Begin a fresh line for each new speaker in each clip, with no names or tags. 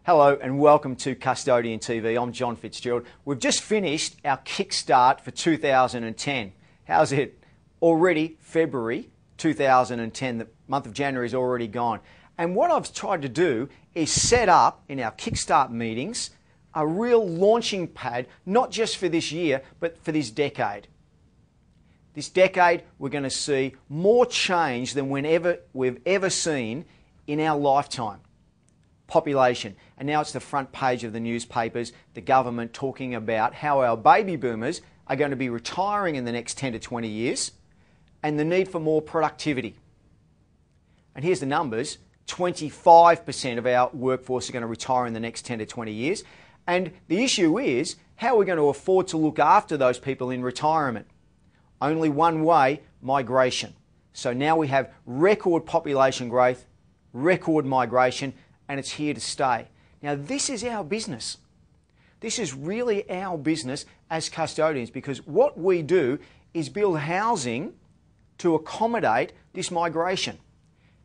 Hello and welcome to Custodian TV. I'm John Fitzgerald. We've just finished our kickstart for 2010. How's it? Already February 2010, the month of January is already gone. And what I've tried to do is set up in our kickstart meetings a real launching pad, not just for this year, but for this decade. This decade, we're going to see more change than we've ever seen in our lifetime. Population. And now it's the front page of the newspapers, the government talking about how our baby boomers are going to be retiring in the next 10 to 20 years and the need for more productivity. And here's the numbers. 25% of our workforce are going to retire in the next 10 to 20 years. And the issue is, how are we going to afford to look after those people in retirement? Only one way, migration. So now we have record population growth, record migration, and it's here to stay. Now this is our business. This is really our business as custodians, because what we do is build housing to accommodate this migration.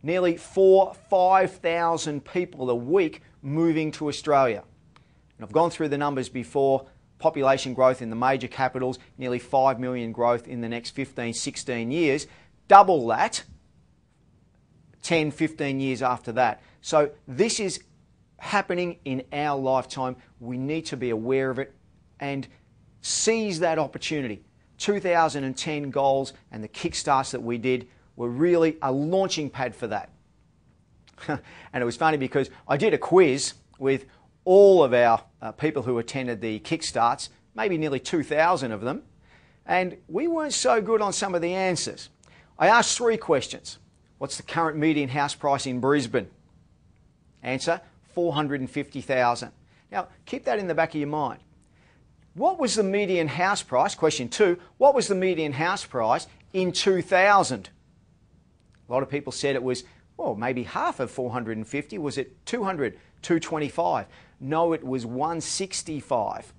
Nearly 5,000 people a week moving to Australia. And I've gone through the numbers before. Population growth in the major capitals, nearly 5 million growth in the next 15, 16 years. Double that 10, 15 years after that. So this is happening in our lifetime. We need to be aware of it and seize that opportunity. 2010 goals and the kickstarts that we did were really a launching pad for that. And it was funny because I did a quiz with all of our people who attended the kickstarts, maybe nearly 2,000 of them, and we weren't so good on some of the answers. I asked 3 questions. What's the current median house price in Brisbane? Answer, 450,000. Now, keep that in the back of your mind. What was the median house price? Question 2, what was the median house price in 2000? A lot of people said it was, well, maybe half of 450. Was it 200, 225? No, it was 165.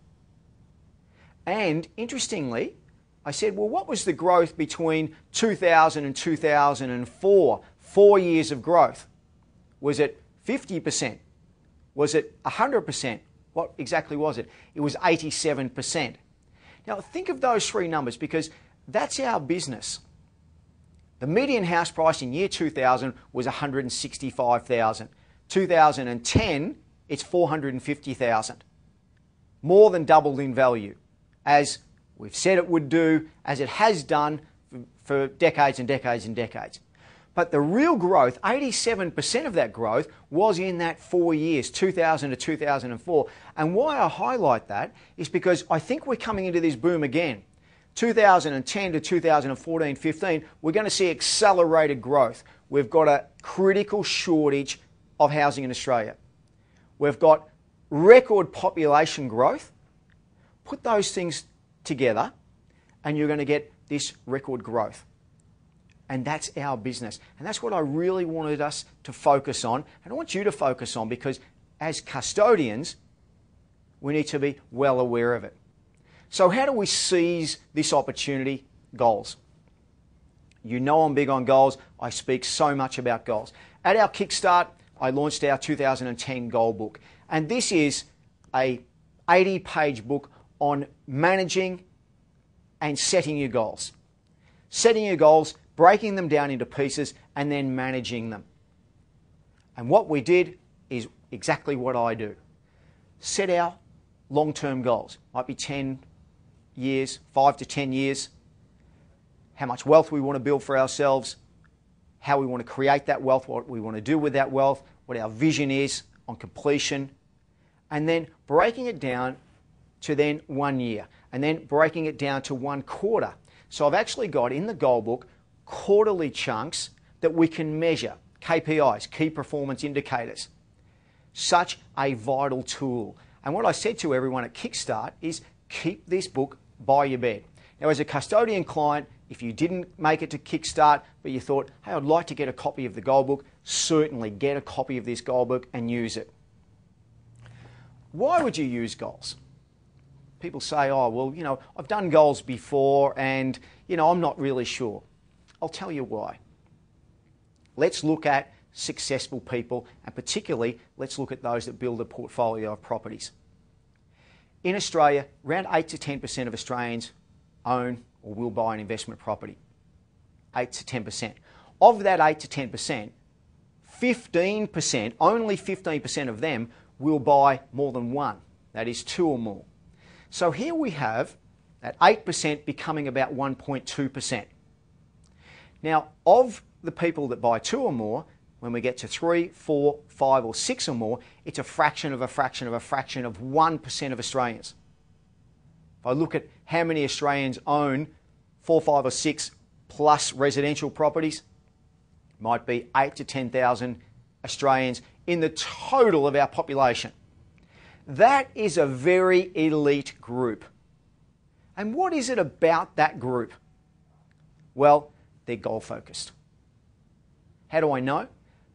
And interestingly, I said, well, what was the growth between 2000 and 2004? 4 years of growth. Was it 50%? Was it 100%? What exactly was it? It was 87%. Now think of those 3 numbers, because that's our business. The median house price in year 2000 was 165,000. 2010, it's 450,000. More than doubled in value, as we've said it would do, as it has done for decades and decades and decades. But the real growth, 87% of that growth, was in that 4 years, 2000 to 2004. And why I highlight that is because I think we're coming into this boom again. 2010 to 2014-15, we're going to see accelerated growth. We've got a critical shortage of housing in Australia. We've got record population growth. Put those things together and you're going to get this record growth. And that's our business. And that's what I really wanted us to focus on. And I want you to focus on, because as custodians, we need to be well aware of it. So how do we seize this opportunity? Goals. You know I'm big on goals. I speak so much about goals. At our kickstart, I launched our 2010 goal book. And this is a 80-page book on managing and setting your goals. Setting your goals, breaking them down into pieces, and then managing them. And what we did is exactly what I do. Set our long-term goals. Might be 10 years, 5 to 10 years. How much wealth we want to build for ourselves, how we want to create that wealth, what we want to do with that wealth, what our vision is on completion, and then breaking it down to then 1 year, and then breaking it down to 1 quarter. So I've actually got in the goal book quarterly chunks that we can measure, KPIs, key performance indicators. Such a vital tool. And what I said to everyone at Kickstart is keep this book by your bed. Now, as a custodian client, if you didn't make it to Kickstart, but you thought, hey, I'd like to get a copy of the goal book, certainly get a copy of this goal book and use it. Why would you use goals? People say, oh, well, you know, I've done goals before and, you know, I'm not really sure. I'll tell you why. Let's look at successful people, and particularly let's look at those that build a portfolio of properties. In Australia, around 8 to 10% of Australians own or will buy an investment property. 8 to 10%. Of that 8 to 10%, 15%, only 15% of them will buy more than one. That is 2 or more. So here we have that 8% becoming about 1.2%. Now, of the people that buy 2 or more, when we get to 3, 4, 5 or 6 or more, it's a fraction of a fraction of a fraction of 1% of Australians. If I look at how many Australians own 4, 5 or 6 plus residential properties, it might be 8 to 10,000 Australians in the total of our population. That is a very elite group. And what is it about that group? Well, they're goal focused. How do I know?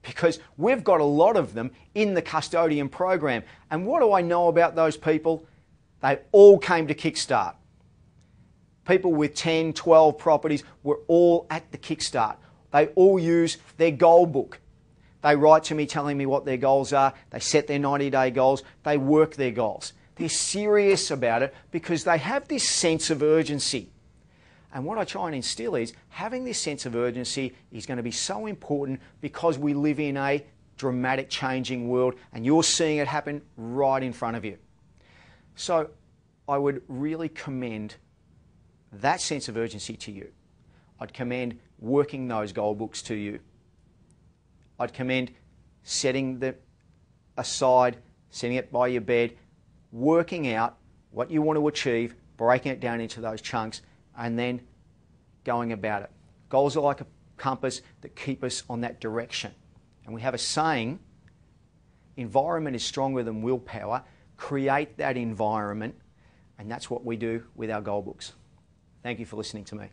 Because we've got a lot of them in the Custodian program. And what do I know about those people? They all came to Kickstart. People with 10, 12 properties were all at the Kickstart. They all use their goal book. They write to me telling me what their goals are. They set their 90-day goals. They work their goals. They're serious about it because they have this sense of urgency. And what I try and instill is having this sense of urgency is going to be so important because we live in a dramatic changing world and you're seeing it happen right in front of you. So I would really commend that sense of urgency to you. I'd commend working those goal books to you. I'd commend setting it aside, setting it by your bed, working out what you want to achieve, breaking it down into those chunks, and then going about it. Goals are like a compass that keep us on that direction. And we have a saying, environment is stronger than willpower. Create that environment, and that's what we do with our goal books. Thank you for listening to me.